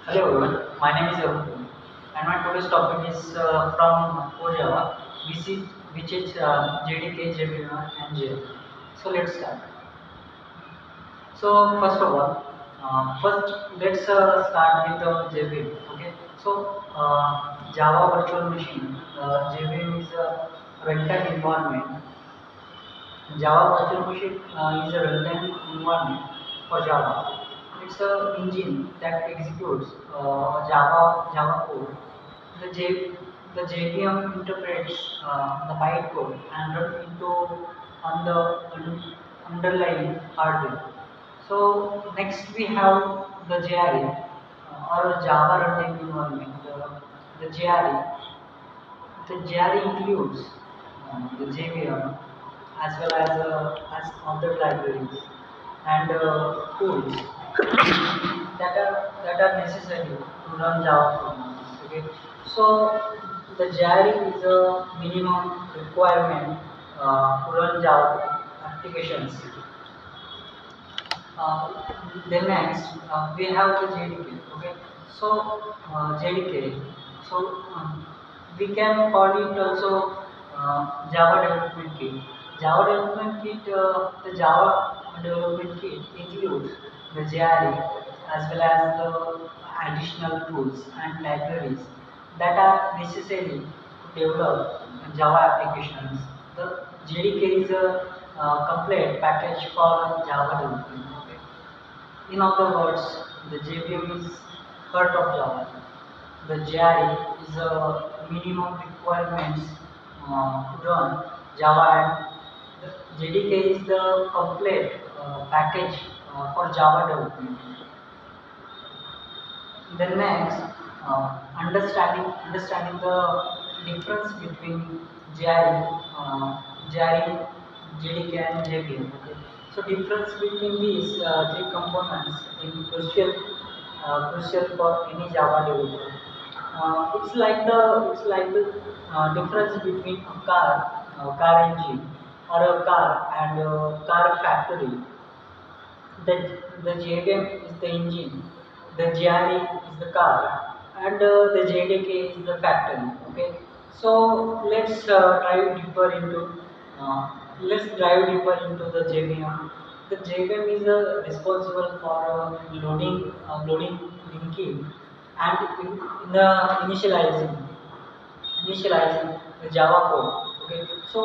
Hello everyone, my name is Arun and my today's topic is from core Java, which is JDK, JVM and JL. So let's start. So first of all, first let's start with the JVM. Okay. So Java Virtual Machine, JVM is a runtime environment. Java Virtual Machine is a runtime environment for Java. It's a engine that executes Java code. The J the JVM interprets the bytecode and run into on the underlying hardware. So next we have the JRE or Java runtime environment. The JRE the JRE includes the JVM as well as other libraries and tools that are necessary to run Java programs. Okay, so the JRE is a minimum requirement to run Java applications. Then next we have the JDK. Okay, so JDK. So we can call it also Java Development Kit. Java Development Kit, the Java Development Kit includes the JRE as well as the additional tools and libraries that are necessary to develop Java applications. The JDK is a complete package for Java development. Okay? In other words, the JVM is heart of Java. The JRE is a minimum requirements to run Java, and the JDK is the complete package for Java development. Then next, understanding the difference between JRE, JDK and JVM. Okay. So difference between these three components is crucial for any Java developer. It's like the difference between a car engine, or a car and a car factory. The JVM is the engine, the GRE is the car, and the JDK is the factory. Okay, so uh, let's dive deeper into the JVM. The JVM is responsible for loading, linking, and in the initializing the Java code. Okay, so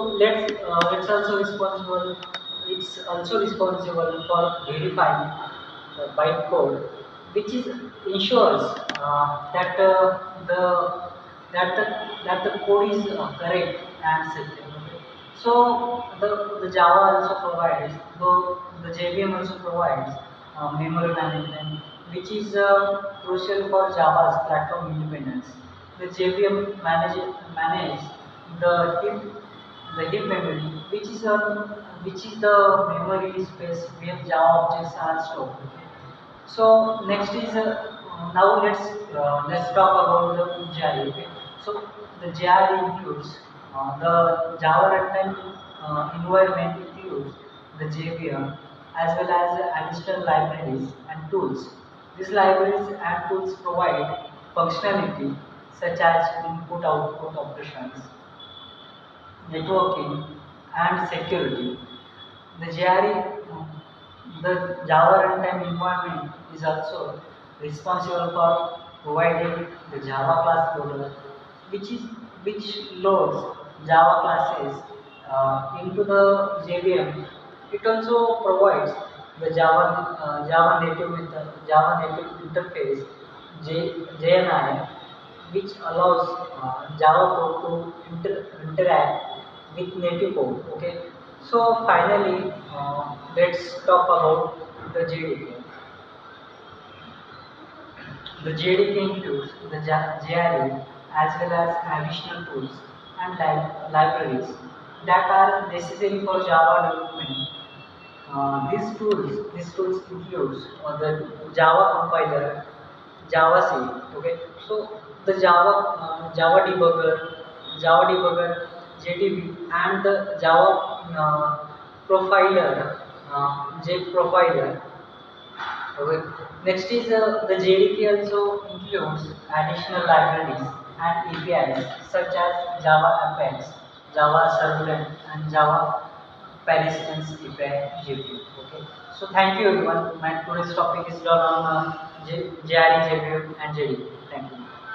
it's also responsible for verifying the bytecode, which is ensures the that the that the code is correct and secure. Okay. So the Java also provides the JVM also provides memory management, which is crucial for Java's platform independence. The JVM manage the heap memory, which is the memory space where Java objects are stored. Okay. So next is now let's talk about the JRE. Okay. So the JRE includes the Java runtime environment includes the JVM as well as additional libraries and tools. These libraries and tools provide functionality such as input-output operations, networking, and security. The the Java runtime environment is also responsible for providing the Java class loader, which loads Java classes into the JVM. It also provides the Java native interface JNI, which allows Java code to interact with native code. Okay, so finally, let's talk about the JDK. The JDK includes the JRE as well as additional tools and libraries that are necessary for Java development. These tools includes the Java compiler, Java C. Okay, so the Java debugger, JDB, and the Java profiler, J profiler. Okay. Next is the JDK also includes additional libraries and APIs such as Java Apex, Java Servlet, and Java Persistence API JPU. Okay. So thank you everyone. My today's topic is done on JRE, JPU, and JDK. Thank you.